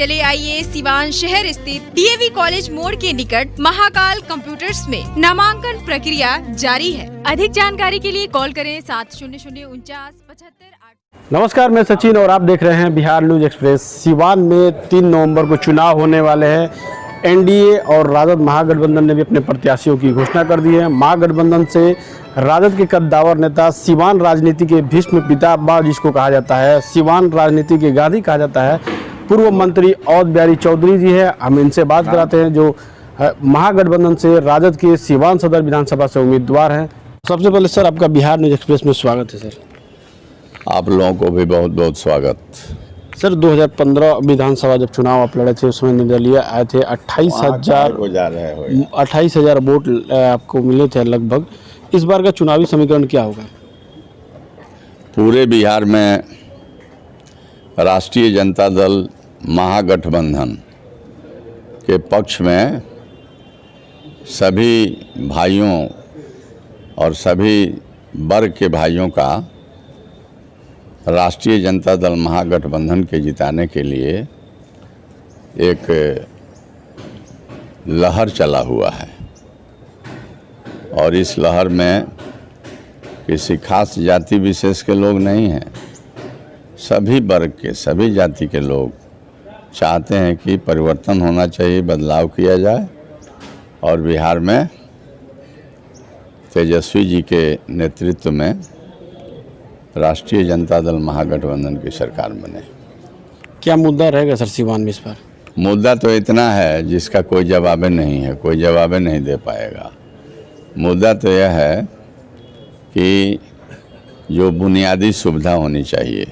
चले आइए सिवान शहर स्थित डीएवी कॉलेज मोड़ के निकट महाकाल कंप्यूटर्स में नामांकन प्रक्रिया जारी है। अधिक जानकारी के लिए कॉल करें 7004975। नमस्कार, मैं सचिन और आप देख रहे हैं बिहार न्यूज एक्सप्रेस। सिवान में 3 नवंबर को चुनाव होने वाले हैं। एनडीए और राजद महागठबंधन ने भी अपने प्रत्याशियों की घोषणा कर दी है। महागठबंधन से राजद के कद्दावर नेता, सिवान राजनीति के भीष्म पितामह जिसको कहा जाता है, सिवान राजनीति के गांधी कहा जाता है, पूर्व मंत्री अवध बिहारी चौधरी जी है। हम इनसे बात कराते हैं जो महागठबंधन से राजद के सिवान सदर विधानसभा से उम्मीदवार हैं। सबसे पहले सर, आपका बिहार न्यूज एक्सप्रेस में स्वागत है। सर, आप लोगों को भी बहुत बहुत स्वागत। सर, 2015 विधानसभा जब चुनाव आप लड़े थे उसमें निर्दलीय आए थे। 28,000 वोट आपको मिले थे लगभग। इस बार का चुनावी समीकरण क्या होगा? पूरे बिहार में राष्ट्रीय जनता दल महागठबंधन के पक्ष में सभी भाइयों और सभी वर्ग के भाइयों का राष्ट्रीय जनता दल महागठबंधन के जिताने के लिए एक लहर चला हुआ है और इस लहर में किसी खास जाति विशेष के लोग नहीं हैं। सभी वर्ग के, सभी जाति के लोग चाहते हैं कि परिवर्तन होना चाहिए, बदलाव किया जाए और बिहार में तेजस्वी जी के नेतृत्व में राष्ट्रीय जनता दल महागठबंधन की सरकार बने। क्या मुद्दा रहेगा सर सिवान में इस बार? मुद्दा तो इतना है जिसका कोई जवाब नहीं है, कोई जवाब नहीं दे पाएगा। मुद्दा तो यह है कि जो बुनियादी सुविधा होनी चाहिए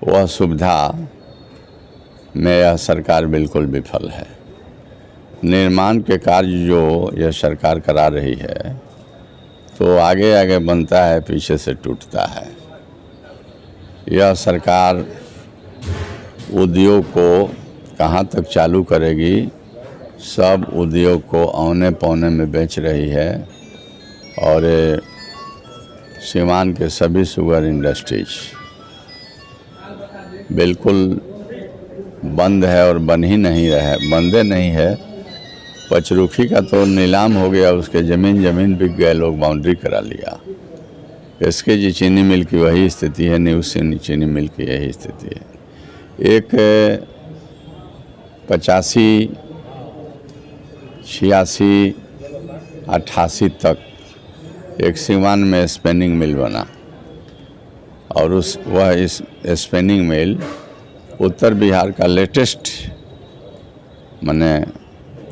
वह सुविधा में यह सरकार बिल्कुल विफल है। निर्माण के कार्य जो यह सरकार करा रही है तो आगे आगे बनता है, पीछे से टूटता है। यह सरकार उद्योग को कहाँ तक चालू करेगी, सब उद्योग को औने पौने में बेच रही है और सिवान के सभी शुगर इंडस्ट्रीज बिल्कुल बंद है और बन ही नहीं रहा है, बंदे नहीं है। पचरुखी का तो नीलाम हो गया, उसके ज़मीन बिक गए, लोग बाउंड्री करा लिया। इसके जी चीनी मिल की वही स्थिति है, न्यूज़ चीनी मिल की यही स्थिति है। एक 85, 86, 88 तक एक सिवान में स्पिनिंग मिल बना और वह इस स्पिनिंग मिल उत्तर बिहार का लेटेस्ट माने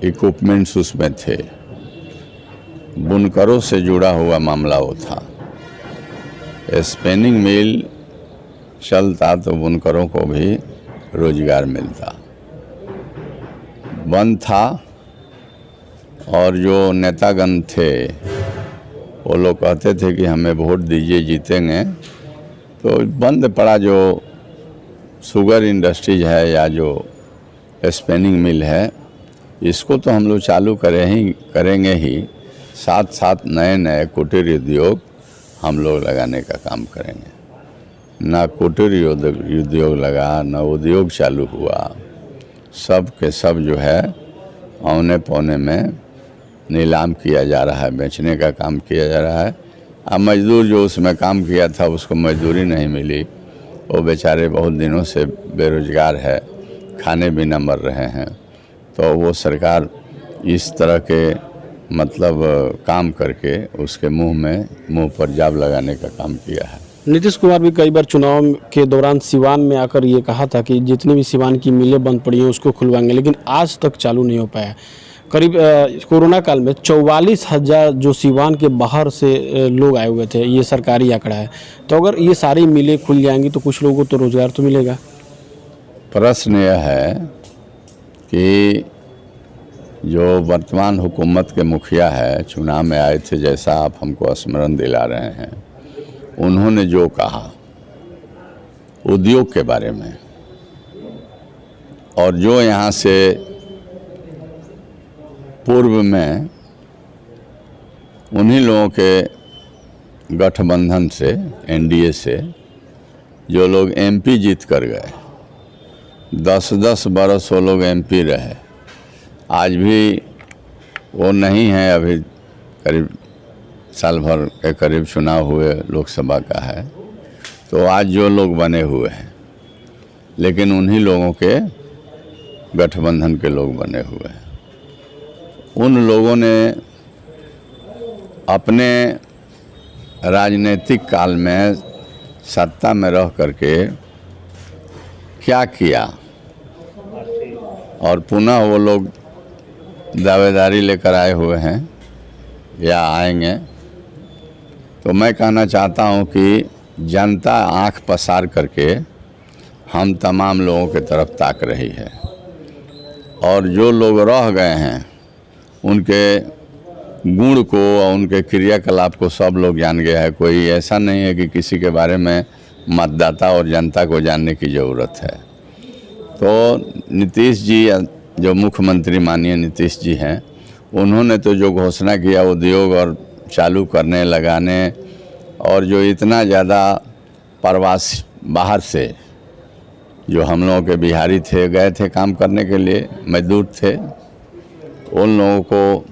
इक्विपमेंट्स उसमें थे। बुनकरों से जुड़ा हुआ मामला वो था। स्पिनिंग मिल चलता तो बुनकरों को भी रोजगार मिलता। बंद था और जो नेतागण थे वो लोग कहते थे कि हमें वोट दीजिए, जीतेंगे। तो बंद पड़ा जो शुगर इंडस्ट्रीज है या जो स्पिनिंग मिल है, इसको तो हम लोग चालू करेंगे ही, साथ साथ नए नए कुटीर उद्योग हम लोग लगाने का काम करेंगे। ना कुटीर उद्योग लगा, ना उद्योग चालू हुआ, सब के सब जो है औने पौने में नीलाम किया जा रहा है, बेचने का काम किया जा रहा है। अब मजदूर जो उसमें काम किया था उसको मजदूरी नहीं मिली, वो बेचारे बहुत दिनों से बेरोजगार है, खाने भी न मर रहे हैं। तो वो सरकार इस तरह के मतलब काम करके उसके मुंह पर जाब लगाने का काम किया है। नीतीश कुमार भी कई बार चुनाव के दौरान सिवान में आकर ये कहा था कि जितनी भी सिवान की मिलें बंद पड़ी हैं उसको खुलवाएंगे, लेकिन आज तक चालू नहीं हो पाया। करीब कोरोना काल में 44,000 जो सिवान के बाहर से लोग आए हुए थे, ये सरकारी आंकड़ा है। तो अगर ये सारी मिलें खुल जाएंगी तो कुछ लोगों को तो रोजगार तो मिलेगा। प्रश्न यह है कि जो वर्तमान हुकूमत के मुखिया है, चुनाव में आए थे, जैसा आप हमको स्मरण दिला रहे हैं, उन्होंने जो कहा उद्योग के बारे में और जो यहाँ से पूर्व में उन्हीं लोगों के गठबंधन से, एनडीए से जो लोग एमपी जीत कर गए, 10-10 बरस वो लोग MP रहे, आज भी वो नहीं है। अभी करीब साल भर के करीब चुनाव हुए लोकसभा का है, तो आज जो लोग बने हुए हैं, लेकिन उन्हीं लोगों के गठबंधन के लोग बने हुए हैं। उन लोगों ने अपने राजनीतिक काल में सत्ता में रह करके क्या किया, और पुनः वो लोग दावेदारी लेकर आए हुए हैं या आएंगे। तो मैं कहना चाहता हूं कि जनता आंख पसार करके हम तमाम लोगों के तरफ ताक रही है, और जो लोग रह गए हैं उनके गुण को और उनके क्रियाकलाप को सब लोग जान गया है। कोई ऐसा नहीं है कि किसी के बारे में मतदाता और जनता को जानने की ज़रूरत है। तो नीतीश जी, जो मुख्यमंत्री माननीय नीतीश जी हैं, उन्होंने तो जो घोषणा किया उद्योग और चालू करने लगाने, और जो इतना ज़्यादा प्रवासी बाहर से जो हम लोगों के बिहारी थे, गए थे काम करने के लिए, मजदूर थे, उन लोगों को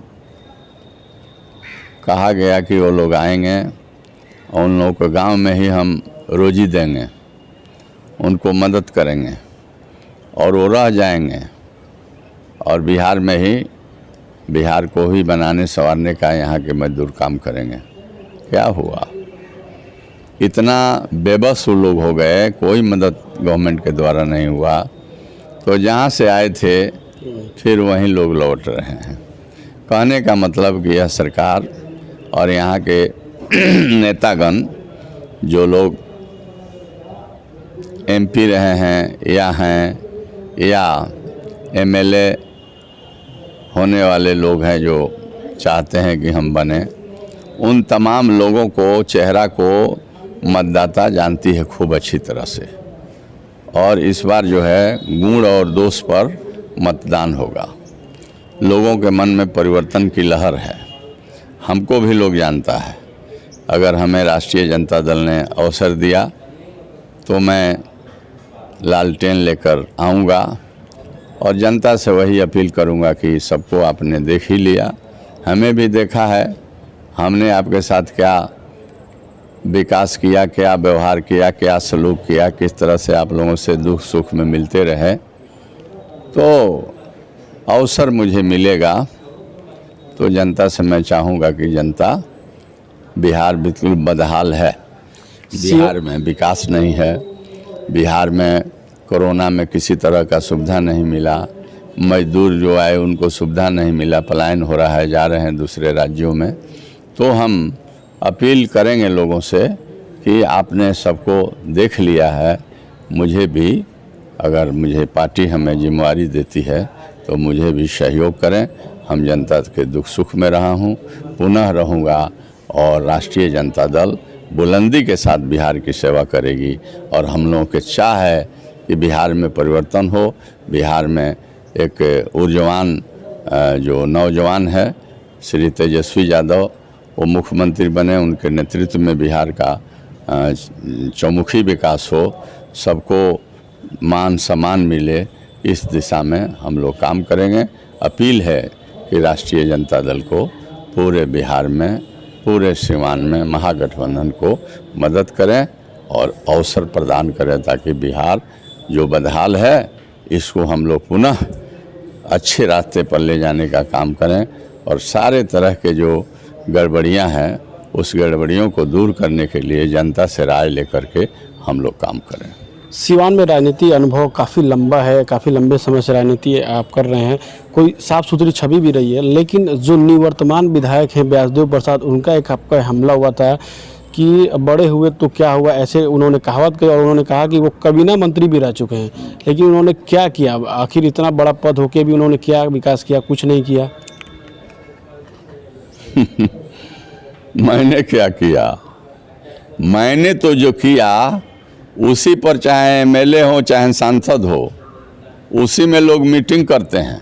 कहा गया कि वो लोग आएंगे और उन लोगों को गांव में ही हम रोजी देंगे, उनको मदद करेंगे और वो रह जाएंगे, और बिहार में ही बिहार को ही बनाने संवारने का यहाँ के मजदूर काम करेंगे। क्या हुआ? इतना बेबस वो लोग हो गए, कोई मदद गवर्नमेंट के द्वारा नहीं हुआ। तो जहाँ से आए थे फिर वहीं लोग लौट रहे हैं। कहने का मतलब कि यह सरकार और यहाँ के नेतागण जो लोग MP रहे हैं या MLA होने वाले लोग हैं, जो चाहते हैं कि हम बने, उन तमाम लोगों को, चेहरा को मतदाता जानती है खूब अच्छी तरह से। और इस बार जो है गुण और दोष पर मतदान होगा। लोगों के मन में परिवर्तन की लहर है, हमको भी लोग जानता है। अगर हमें राष्ट्रीय जनता दल ने अवसर दिया तो मैं लालटेन लेकर आऊँगा और जनता से वही अपील करूँगा कि सबको आपने देख ही लिया, हमें भी देखा है, हमने आपके साथ क्या विकास किया, क्या व्यवहार किया, क्या सलूक किया, किस तरह से आप लोगों से दुख सुख में मिलते रहे। तो अवसर मुझे मिलेगा तो जनता से मैं चाहूँगा कि जनता, बिहार बिल्कुल बदहाल है, बिहार में विकास नहीं है, बिहार में कोरोना में किसी तरह का सुविधा नहीं मिला, मजदूर जो आए उनको सुविधा नहीं मिला, पलायन हो रहा है, जा रहे हैं दूसरे राज्यों में। तो हम अपील करेंगे लोगों से कि आपने सबको देख लिया है, मुझे भी, अगर मुझे पार्टी हमें जिम्मेवारी देती है तो मुझे भी सहयोग करें। हम जनता के दुख सुख में रहा हूँ, पुनः रहूँगा, और राष्ट्रीय जनता दल बुलंदी के साथ बिहार की सेवा करेगी। और हम लोगों के चाह है कि बिहार में परिवर्तन हो, बिहार में एक ऊर्जवान जो नौजवान है श्री तेजस्वी यादव, वो मुख्यमंत्री बने, उनके नेतृत्व में बिहार का चौमुखी विकास हो, सबको मान सम्मान मिले, इस दिशा में हम लोग काम करेंगे। अपील है कि राष्ट्रीय जनता दल को पूरे बिहार में, पूरे सीमांत में महागठबंधन को मदद करें और अवसर प्रदान करें, ताकि बिहार जो बदहाल है इसको हम लोग पुनः अच्छे रास्ते पर ले जाने का काम करें, और सारे तरह के जो गड़बड़ियां हैं उस गड़बड़ियों को दूर करने के लिए जनता से राय लेकर के हम लोग काम करें। सिवान में राजनीति अनुभव काफ़ी लंबा है, काफ़ी लंबे समय से राजनीति आप कर रहे हैं, कोई साफ़ सुथरी छवि भी रही है, लेकिन जो निवर्तमान विधायक हैं व्यासदेव प्रसाद, उनका एक आपका हमला हुआ था कि बड़े हुए तो क्या हुआ, ऐसे उन्होंने कहावत की, और उन्होंने कहा कि वो कैबिनेट मंत्री भी रह चुके हैं, लेकिन उन्होंने क्या किया? आखिर इतना बड़ा पद होके भी उन्होंने क्या विकास किया? कुछ नहीं किया। मैंने क्या किया? मैंने तो जो किया उसी पर, चाहे MLA हो चाहे सांसद हो, उसी में लोग मीटिंग करते हैं।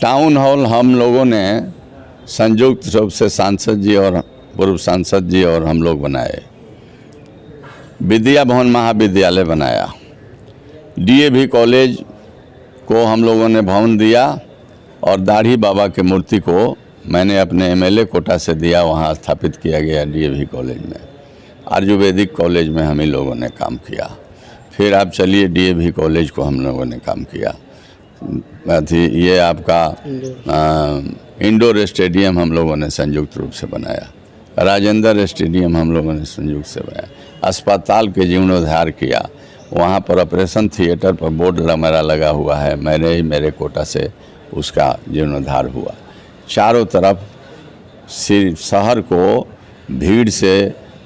टाउन हॉल हम लोगों ने संयुक्त रूप से सांसद जी और पूर्व सांसद जी और हम लोग बनाए, विद्या भवन महाविद्यालय बनाया, डीएवी कॉलेज को हम लोगों ने भवन दिया और दाढ़ी बाबा के मूर्ति को मैंने अपने एमएलए कोटा से दिया, वहाँ स्थापित किया गया डीएवी कॉलेज में। आयुर्वेदिक कॉलेज में हम ही लोगों ने काम किया। फिर आप चलिए डीएवी कॉलेज को हम लोगों ने काम किया। ये आपका इंडोर स्टेडियम हम लोगों ने संयुक्त रूप से बनाया, राजेंद्र स्टेडियम हम लोगों ने संयुक्त से बनाया, अस्पताल के जीर्णोद्धार किया, वहाँ पर ऑपरेशन थिएटर पर बोर्ड मेरा लगा हुआ है, मेरे कोटा से उसका जीर्णोद्धार हुआ। चारों तरफ शहर को भीड़ से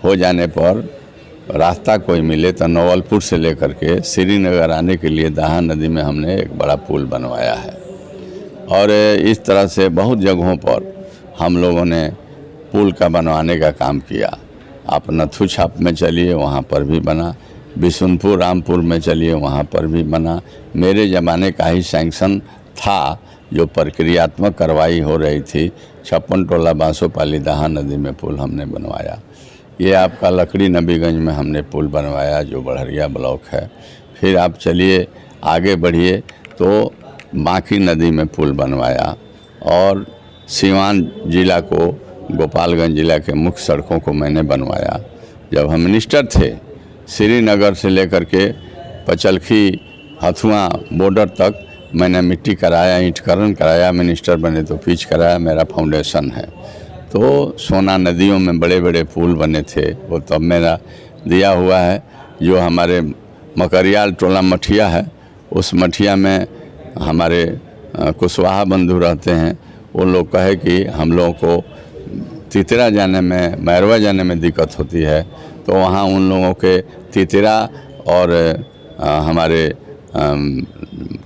हो जाने पर रास्ता कोई मिले तो नवलपुर से लेकर के श्रीनगर आने के लिए दाहा नदी में हमने एक बड़ा पुल बनवाया है। और इस तरह से बहुत जगहों पर हम लोगों ने पुल का बनवाने का काम किया। आप नथु छाप में चलिए, वहाँ पर भी बना, बिशुनपुर रामपुर में चलिए, वहाँ पर भी बना। मेरे ज़माने का ही सैंक्शन था, जो प्रक्रियात्मक कार्रवाई हो रही थी। 56 टोला बांसोपाली दाहा नदी में पुल हमने बनवाया। ये आपका लकड़ी नबीगंज में हमने पुल बनवाया, जो बड़हरिया ब्लॉक है। फिर आप चलिए आगे बढ़िए तो बांकी नदी में पुल बनवाया। और सीवान जिला को, गोपालगंज जिला के मुख्य सड़कों को मैंने बनवाया। जब हम मिनिस्टर थे, श्रीनगर से लेकर के पचलखी हथुआ बॉर्डर तक मैंने मिट्टी कराया, ईंटकरण कराया। मिनिस्टर बने तो पिच कराया, मेरा फाउंडेशन है। तो सोना नदियों में बड़े बड़े पुल बने थे, वो तब मेरा दिया हुआ है। जो हमारे मकरियाल टोला मठिया है, उस मठिया में हमारे कुशवाहा बंधु रहते हैं। वो लोग कहे कि हम लोगों को तितरा जाने में, मैरवा जाने में दिक्कत होती है, तो वहाँ उन लोगों के तितरा और हमारे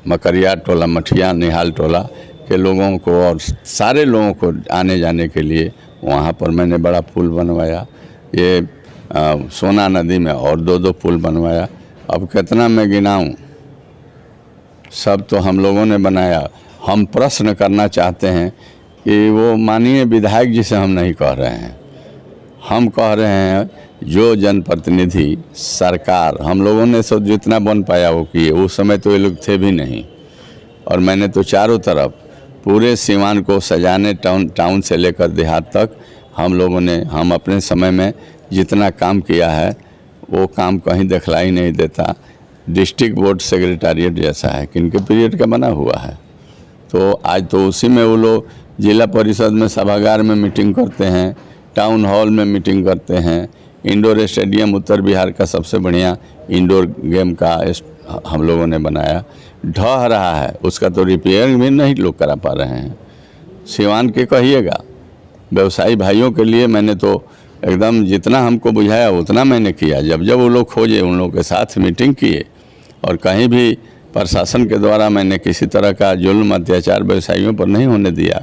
मकरिया टोला मठिया निहाल टोला के लोगों को और सारे लोगों को आने जाने के लिए वहाँ पर मैंने बड़ा पुल बनवाया। ये सोना नदी में और 2-2 पुल बनवाया। अब कितना मैं गिनाऊं, सब तो हम लोगों ने बनाया। हम प्रश्न करना चाहते हैं कि वो माननीय विधायक जी से हम नहीं कह रहे हैं, हम कह रहे हैं जो जनप्रतिनिधि सरकार हम लोगों ने सब जितना बन पाया वो किए। उस समय तो ये लोग थे भी नहीं। और मैंने तो चारों तरफ पूरे सीवान को सजाने, टाउन से लेकर देहात तक हम अपने समय में जितना काम किया है वो काम कहीं दिखलाई नहीं देता। डिस्ट्रिक्ट बोर्ड सेक्रेटेरिएट जैसा है, किनके पीरियड का बना हुआ है। तो आज तो उसी में वो लोग जिला परिषद में सभागार में मीटिंग करते हैं, टाउन हॉल में मीटिंग करते हैं। इंडोर स्टेडियम उत्तर बिहार का सबसे बढ़िया इंडोर गेम का हम लोगों ने बनाया, ढह रहा है, उसका तो रिपेयरिंग भी नहीं लोग करा पा रहे हैं। सिवान के कहिएगा, व्यवसायी भाइयों के लिए मैंने तो एकदम जितना हमको बुझाया उतना मैंने किया। जब वो लोग खोजे, उन लोगों के साथ मीटिंग किए, और कहीं भी प्रशासन के द्वारा मैंने किसी तरह का जुल्म अत्याचार व्यवसायियों पर नहीं होने दिया।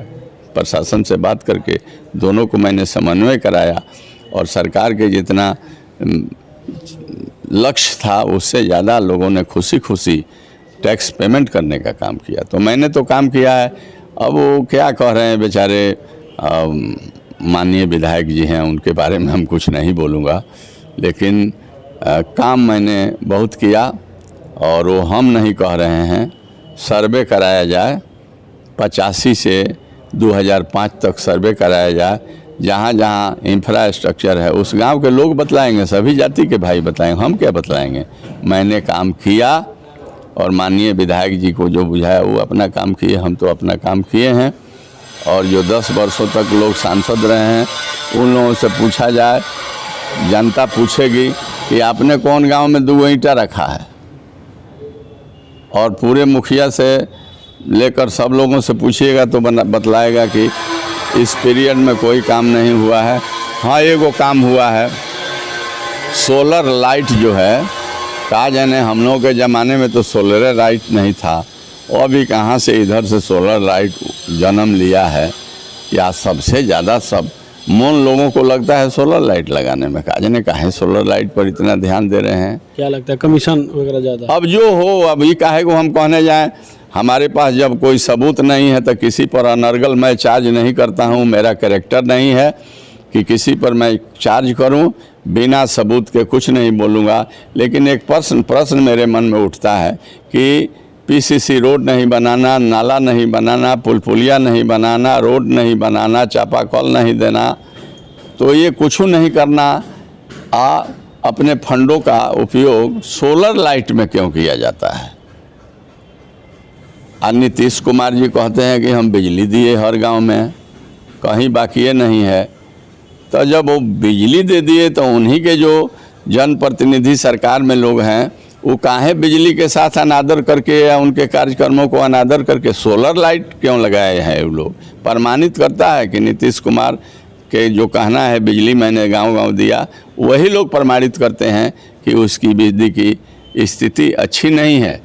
प्रशासन से बात करके दोनों को मैंने समन्वय कराया, और सरकार के जितना लक्ष्य था उससे ज़्यादा लोगों ने खुशी खुशी टैक्स पेमेंट करने का काम किया। तो मैंने तो काम किया है। अब वो क्या कह रहे हैं बेचारे माननीय विधायक जी हैं, उनके बारे में हम कुछ नहीं बोलूँगा, लेकिन काम मैंने बहुत किया। और वो हम नहीं कह रहे हैं, सर्वे कराया जाए 85 से 2005 तक सर्वे कराया जाए। जहाँ जहाँ इंफ्रास्ट्रक्चर है उस गांव के लोग बतलाएंगे, सभी जाति के भाई बताएंगे, हम क्या बतलाएंगे। मैंने काम किया और माननीय विधायक जी को जो बुझाया वो अपना काम किए, हम तो अपना काम किए हैं। और जो 10 वर्षों तक लोग सांसद रहे हैं उन लोगों से पूछा जाए, जनता पूछेगी कि आपने कौन गांव में 2 ईंटा रखा है, और पूरे मुखिया से लेकर सब लोगों से पूछिएगा तो बतलाएगा कि इस पीरियड में कोई काम नहीं हुआ है। हाँ, एगो काम हुआ है, सोलर लाइट जो है, कहा जाने हम लोगों के ज़माने में तो सोलर लाइट नहीं था, और अभी कहाँ से इधर से सोलर लाइट जन्म लिया है। या सबसे ज़्यादा सब मोन लोगों को लगता है सोलर लाइट लगाने में, कहा जाने काहे सोलर लाइट पर इतना ध्यान दे रहे हैं। क्या लगता है कमीशन वगैरह ज़्यादा? अब जो हो, अभी काहे को हम कहने जाएँ। हमारे पास जब कोई सबूत नहीं है तो किसी पर अनर्गल मैं चार्ज नहीं करता हूँ, मेरा कैरेक्टर नहीं है। कि किसी पर मैं चार्ज करूं, बिना सबूत के कुछ नहीं बोलूँगा। लेकिन एक प्रश्न मेरे मन में उठता है कि पीसीसी रोड नहीं बनाना, नाला नहीं बनाना, पुल पुलिया नहीं बनाना, रोड नहीं बनाना, चापाकल नहीं देना, तो ये कुछ नहीं करना, अपने फंडों का उपयोग सोलर लाइट में क्यों किया जाता है? नीतीश कुमार जी कहते हैं कि हम बिजली दिए हर गांव में, कहीं बाकी नहीं है। तो जब वो बिजली दे दिए तो उन्हीं के जो जनप्रतिनिधि सरकार में लोग हैं वो काहे बिजली के साथ अनादर करके या उनके कार्यक्रमों को अनादर करके सोलर लाइट क्यों लगाए हैं? वो लोग प्रमाणित करता है कि नीतीश कुमार के जो कहना है बिजली मैंने गांव-गांव दिया, वही लोग प्रमाणित करते हैं कि उसकी बिजली की स्थिति अच्छी नहीं है।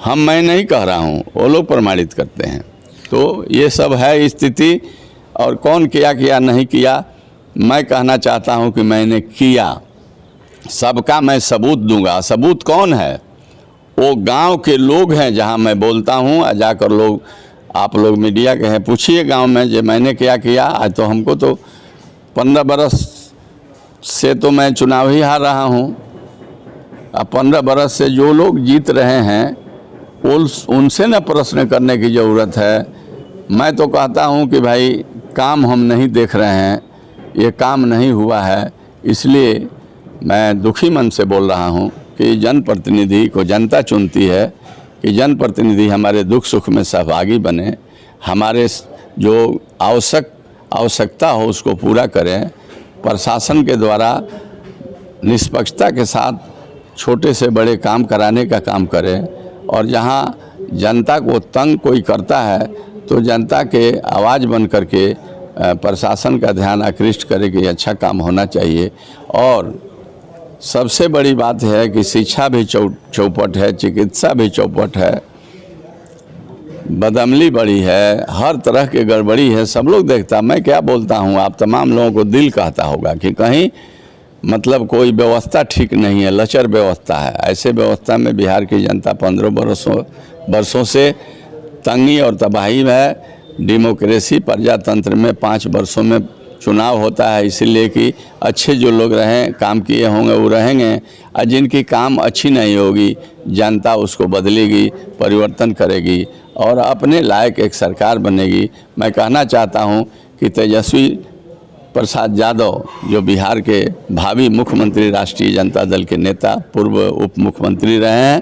मैं नहीं कह रहा हूँ, वो लोग प्रमाणित करते हैं। तो ये सब है स्थिति। और कौन किया नहीं किया, मैं कहना चाहता हूँ कि मैंने किया, सबका मैं सबूत दूंगा। सबूत कौन है? वो गांव के लोग हैं जहाँ मैं बोलता हूँ। जाकर लोग, आप लोग मीडिया के हैं, पूछिए गांव में जो मैंने क्या किया। आज तो हमको तो 15 बरस से तो मैं चुनाव ही हार रहा हूँ। अब 15 बरस से जो लोग जीत रहे हैं उनसे न प्रश्न करने की ज़रूरत है। मैं तो कहता हूँ कि भाई काम हम नहीं देख रहे हैं, ये काम नहीं हुआ है, इसलिए मैं दुखी मन से बोल रहा हूँ कि जनप्रतिनिधि को जनता चुनती है कि जनप्रतिनिधि हमारे दुख सुख में सहभागी बने, हमारे जो आवश्यकता हो उसको पूरा करें, प्रशासन के द्वारा निष्पक्षता के साथ छोटे से बड़े काम कराने का काम करें। और जहाँ जनता को तंग कोई करता है तो जनता के आवाज़ बन करके प्रशासन का ध्यान आकृष्ट करे कि अच्छा काम होना चाहिए। और सबसे बड़ी बात है कि शिक्षा भी चौपट है, चिकित्सा भी चौपट है, बदअमली बड़ी है, हर तरह की गड़बड़ी है, सब लोग देखता। मैं क्या बोलता हूँ, आप तमाम लोगों को दिल कहता होगा कि कहीं मतलब कोई व्यवस्था ठीक नहीं है, लचर व्यवस्था है। ऐसे व्यवस्था में बिहार की जनता 15 वर्षों से तंगी और तबाही में है। डेमोक्रेसी प्रजातंत्र में 5 वर्षों में चुनाव होता है, इसीलिए कि अच्छे जो लोग रहें, काम किए होंगे वो रहेंगे, और जिनकी काम अच्छी नहीं होगी जनता उसको बदलेगी, परिवर्तन करेगी और अपने लायक एक सरकार बनेगी। मैं कहना चाहता हूं कि तेजस्वी प्रसाद यादव जो बिहार के भावी मुख्यमंत्री, राष्ट्रीय जनता दल के नेता, पूर्व उप मुख्यमंत्री रहे हैं,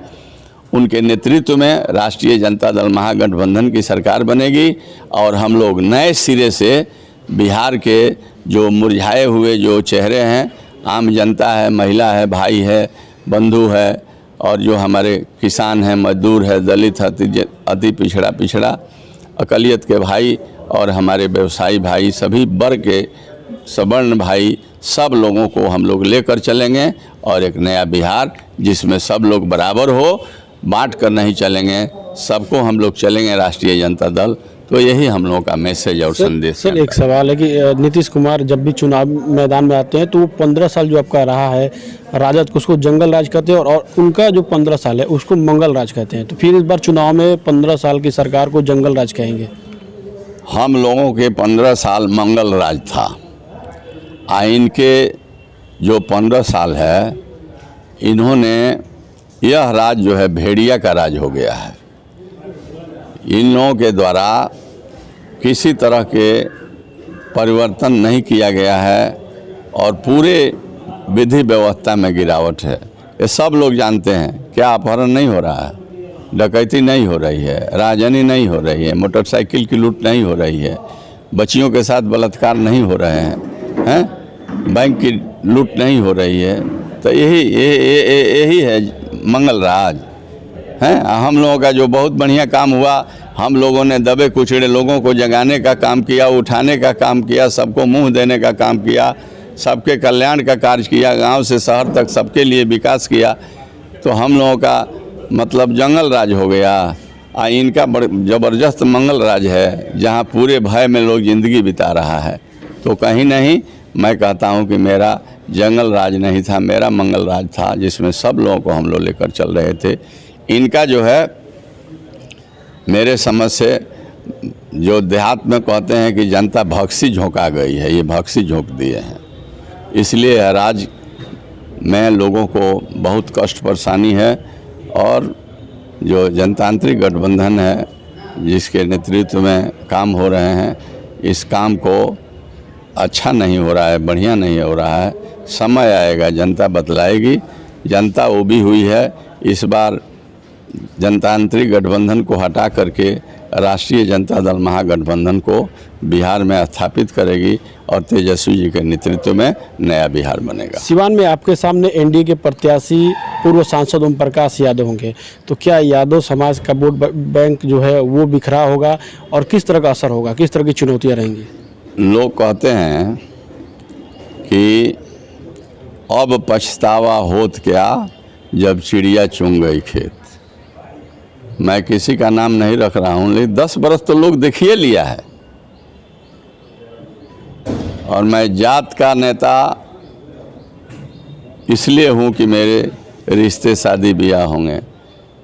उनके नेतृत्व में राष्ट्रीय जनता दल महागठबंधन की सरकार बनेगी और हम लोग नए सिरे से बिहार के जो मुरझाए हुए जो चेहरे हैं, आम जनता है, महिला है, भाई है, बंधु है, और जो हमारे किसान हैं, मजदूर है, दलित है, अति पिछड़ा अकलियत के भाई और हमारे व्यवसायी भाई, सभी वर्ग के सवर्ण भाई, सब लोगों को हम लोग लेकर चलेंगे और एक नया बिहार जिसमें सब लोग बराबर हो, बांट कर नहीं चलेंगे, सबको हम लोग चलेंगे राष्ट्रीय जनता दल। तो यही हम लोगों का मैसेज और संदेश। सर एक सवाल है कि नीतीश कुमार जब भी चुनाव मैदान में आते हैं तो वो 15 साल जो आपका रहा है राजद को, उसको जंगल राज कहते हैं, और उनका जो 15 साल है उसको मंगल राज कहते हैं। तो फिर इस बार चुनाव में 15 साल की सरकार को जंगल राज कहेंगे? हम लोगों के 15 साल मंगल राज था। इनके जो 15 साल है, इन्होंने यह राज जो है भेड़िया का राज हो गया है। इन लोगों के द्वारा किसी तरह के परिवर्तन नहीं किया गया है और पूरे विधि व्यवस्था में गिरावट है। ये सब लोग जानते हैं। क्या अपहरण नहीं हो रहा है, डकैती नहीं हो रही है, राजनी नहीं हो रही है, मोटरसाइकिल की लूट नहीं हो रही है, बच्चियों के साथ बलात्कार नहीं हो रहे हैं, बैंक की लूट नहीं हो रही है। तो यही है मंगल राज हैं। हम लोगों का जो बहुत बढ़िया काम हुआ, हम लोगों ने दबे कुचड़े लोगों को जगाने का काम किया, उठाने का काम किया, सबको मुंह देने का काम किया, सबके कल्याण का कार्य किया, गांव से शहर तक सबके लिए विकास किया। तो हम लोगों का मतलब जंगल राज हो गया। इनका ज़बरदस्त मंगल राज है जहां पूरे भय में लोग ज़िंदगी बिता रहा है। तो कहीं नहीं, मैं कहता हूं कि मेरा जंगल राज नहीं था, मेरा मंगल राज था जिसमें सब लोगों को हम लोग लेकर चल रहे थे। इनका जो है मेरे समझ से जो देहात में कहते हैं कि जनता भक्सी झोंका गई है, ये भक्सी झोंक दिए हैं। इसलिए राज्य में लोगों को बहुत कष्ट परेशानी है और जो जनतांत्रिक गठबंधन है जिसके नेतृत्व में काम हो रहे हैं, इस काम को अच्छा नहीं हो रहा है, बढ़िया नहीं हो रहा है। समय आएगा, जनता बतलाएगी। जनता उबी हुई है। इस बार जनतांत्रिक गठबंधन को हटा करके राष्ट्रीय जनता दल महागठबंधन को बिहार में स्थापित करेगी और तेजस्वी जी के नेतृत्व में नया बिहार बनेगा। सिवान में आपके सामने एनडीए के प्रत्याशी पूर्व सांसद ओम प्रकाश यादव होंगे, तो क्या यादव समाज का वोट बैंक जो है वो बिखरा होगा और किस तरह का असर होगा, किस तरह की चुनौतियाँ रहेंगी? लोग कहते हैं कि अब पछतावा होत क्या जब चिड़िया चुन गई खेत। मैं किसी का नाम नहीं रख रहा हूँ, लेकिन 10 बरस तो लोग देखिए लिया है। और मैं जात का नेता इसलिए हूँ कि मेरे रिश्ते शादी ब्याह होंगे।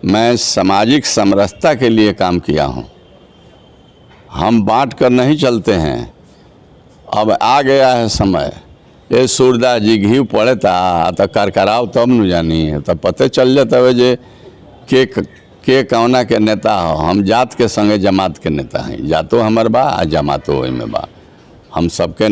मैं सामाजिक समरसता के लिए काम किया हूँ। हम बांट कर नहीं चलते हैं। अब आ गया है समय, ये सूरदास जी घी पड़े था तो करकराव तब न जानी है, तब पते चल जाता है जे के कौना के नेता हो। हम जात के संगे जमात के नेता हैं। जातो हमार बा आ जमातो वही में बा। हम सबके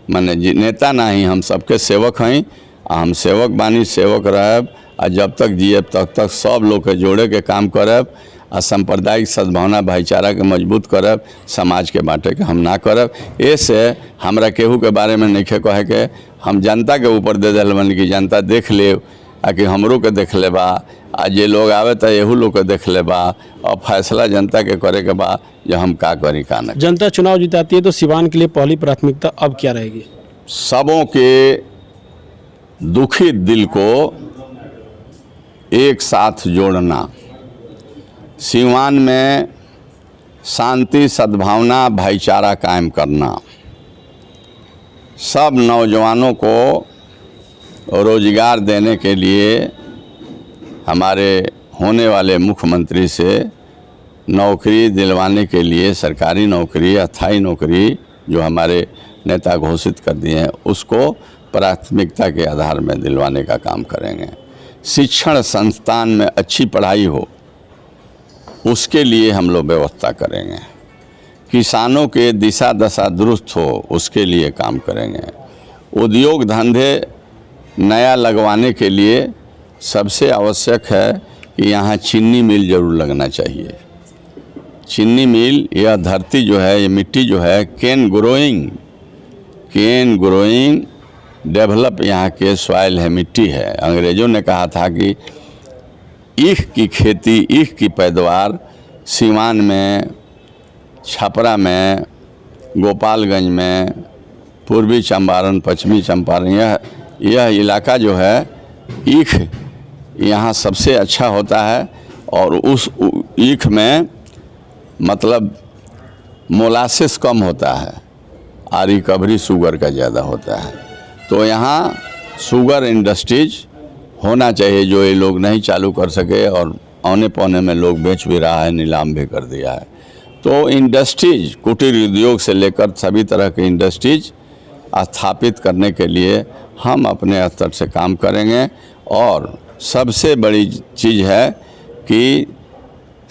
माने नेता नहीं, हम सबके सेवक हैं। हम सेवक बानी, सेवक रहब आ जब तक जियब तब तक सब लोग के जोड़े के काम करब आ सांप्रदायिक सद्भावना भाईचारा के मजबूत करब, समाज के बांटे के हम ना करब। ऐसे हमरा केहू के बारे में नहीं कहे के हम जनता के ऊपर दे दिल बन कि जनता देख ले आ कि हमरों के देख ले बा आ जे लोग आवे तो एहू लोग के देख ले बा और फैसला जनता के करे के बा जो हम का करी का न। जनता चुनाव जिताती है तो सिवान के लिए पहली प्राथमिकता अब क्या रहेगी? सबों के दुखी दिल को एक साथ जोड़ना, सिवान में शांति सद्भावना भाईचारा कायम करना, सब नौजवानों को रोजगार देने के लिए हमारे होने वाले मुख्यमंत्री से नौकरी दिलवाने के लिए सरकारी नौकरी, अस्थायी नौकरी जो हमारे नेता घोषित कर दिए हैं उसको प्राथमिकता के आधार में दिलवाने का काम करेंगे। शिक्षण संस्थान में अच्छी पढ़ाई हो उसके लिए हम लोग व्यवस्था करेंगे। किसानों के दिशा दशा दुरुस्त हो उसके लिए काम करेंगे। उद्योग धंधे नया लगवाने के लिए सबसे आवश्यक है कि यहाँ चीनी मिल जरूर लगना चाहिए। चीनी मिल, यह धरती जो है, ये मिट्टी जो है कैन ग्रोइंग डेवलप यहाँ के सॉइल है, मिट्टी है। अंग्रेज़ों ने कहा था कि ईख की खेती, ईख की पैदावार सिवान में, छपरा में, गोपालगंज में, पूर्वी चंपारण, पश्चिमी चंपारण, यह इलाका जो है ईख यहाँ सबसे अच्छा होता है। और उस ईख में मतलब मोलासेस कम होता है और रिकवरी शुगर का ज़्यादा होता है। तो यहाँ शुगर इंडस्ट्रीज होना चाहिए जो ये लोग नहीं चालू कर सके और औने पौने में लोग बेच भी रहा है, नीलाम भी कर दिया है। तो इंडस्ट्रीज, कुटीर उद्योग से लेकर सभी तरह के इंडस्ट्रीज स्थापित करने के लिए हम अपने स्तर से काम करेंगे। और सबसे बड़ी चीज़ है कि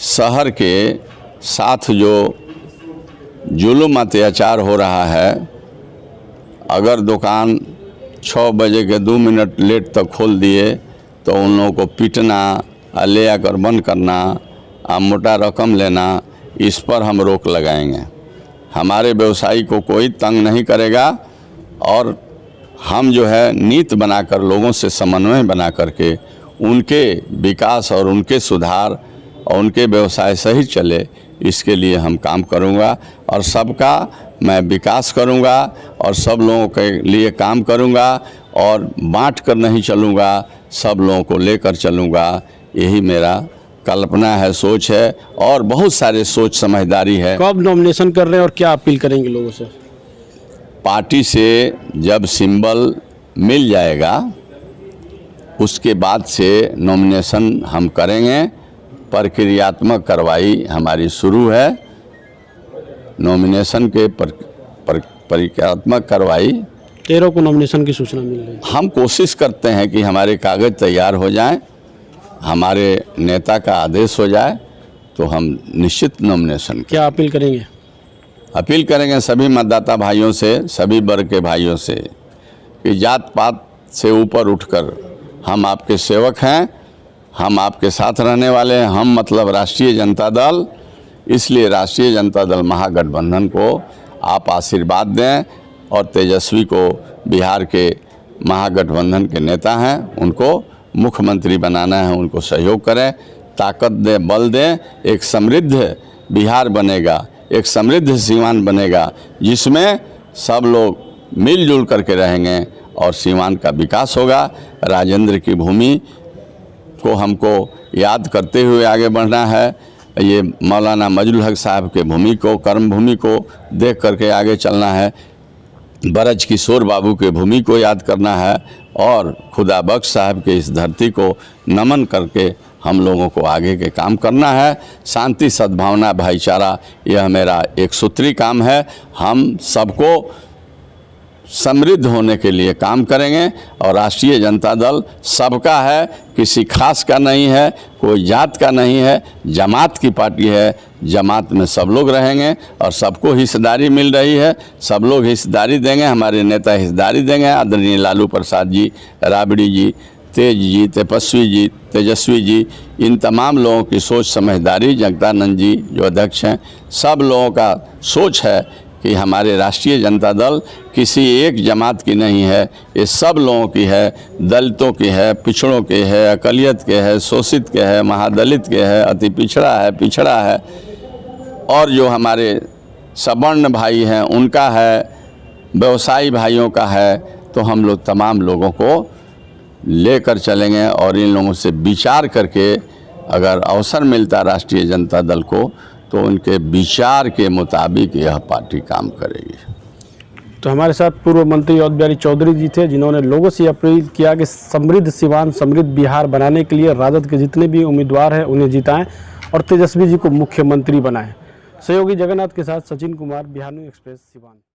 शहर के साथ जो जुल्म अत्याचार हो रहा है, अगर दुकान 6 बजे के 2 मिनट लेट तक खोल दिए तो उन लोगों को पीटना, ले आकर बंद करना, मोटा रकम लेना, इस पर हम रोक लगाएंगे। हमारे व्यवसायी को कोई तंग नहीं करेगा और हम जो है नीति बनाकर लोगों से समन्वय बना करके उनके विकास और उनके सुधार और उनके व्यवसाय सही चले, इसके लिए हम काम करूँगा। और सबका मैं विकास करूँगा और सब लोगों के लिए काम करूँगा और बांट कर नहीं चलूँगा, सब लोगों को लेकर चलूँगा। यही मेरा कल्पना है, सोच है और बहुत सारे सोच समझदारी है। कब नॉमिनेशन कर रहे हैं और क्या अपील करेंगे लोगों से? पार्टी से जब सिंबल मिल जाएगा उसके बाद से नॉमिनेशन हम करेंगे। प्रक्रियात्मक कार्रवाई हमारी शुरू है नॉमिनेशन के परिक्रात्मक कार्रवाई 13 को नॉमिनेशन की सूचना मिल रही है। हम कोशिश करते हैं कि हमारे कागज़ तैयार हो जाएं, हमारे नेता का आदेश हो जाए तो हम निश्चित नॉमिनेशन क्या अपील करेंगे? अपील करेंगे सभी मतदाता भाइयों से, सभी वर्ग के भाइयों से कि जात पात से ऊपर उठकर हम आपके सेवक हैं, हम आपके साथ रहने वाले हैं। हम मतलब राष्ट्रीय जनता दल, इसलिए राष्ट्रीय जनता दल महागठबंधन को आप आशीर्वाद दें और तेजस्वी को बिहार के महागठबंधन के नेता हैं, उनको मुख्यमंत्री बनाना है, उनको सहयोग करें, ताकत दें, बल दें। एक समृद्ध बिहार बनेगा, एक समृद्ध सीवान बनेगा जिसमें सब लोग मिलजुल करके रहेंगे और सीवान का विकास होगा। राजेंद्र की भूमि को हमको याद करते हुए आगे बढ़ना है। ये मौलाना मजलुल हक साहब के भूमि को, कर्म भूमि को देख करके आगे चलना है। बरज किशोर बाबू के भूमि को याद करना है और खुदा बख्श साहब के इस धरती को नमन करके हम लोगों को आगे के काम करना है। शांति, सद्भावना, भाईचारा, यह मेरा एक सूत्री काम है। हम सबको समृद्ध होने के लिए काम करेंगे और राष्ट्रीय जनता दल सबका है, किसी खास का नहीं है, कोई जात का नहीं है, जमात की पार्टी है। जमात में सब लोग रहेंगे और सबको हिस्सेदारी मिल रही है, सब लोग हिस्सेदारी देंगे, हमारे नेता हिस्सेदारी देंगे। आदरणीय लालू प्रसाद जी, राबड़ी जी, तेज जी, तेजस्वी जी, इन तमाम लोगों की सोच समझदारी, जगदानंद जी जो अध्यक्ष हैं, सब लोगों का सोच है कि हमारे राष्ट्रीय जनता दल किसी एक जमात की नहीं है, ये सब लोगों की है, दलितों की है, पिछड़ों के है, अकलियत के है, शोषित के है, महादलित के है, अति पिछड़ा है और जो हमारे सवर्ण भाई हैं उनका है, व्यवसायी भाइयों का है। तो हम लोग तमाम लोगों को लेकर चलेंगे और इन लोगों से विचार करके अगर अवसर मिलता राष्ट्रीय जनता दल को तो उनके विचार के मुताबिक यह पार्टी काम करेगी। तो हमारे साथ पूर्व मंत्री अवध बिहारी चौधरी जी थे, जिन्होंने लोगों से अपील किया कि समृद्ध सीवान, समृद्ध बिहार बनाने के लिए राजद के जितने भी उम्मीदवार हैं उन्हें जिताएं और तेजस्वी जी को मुख्यमंत्री बनाएं। सहयोगी जगन्नाथ के साथ सचिन कुमार, बिहार न्यूज़ एक्सप्रेस, सीवान।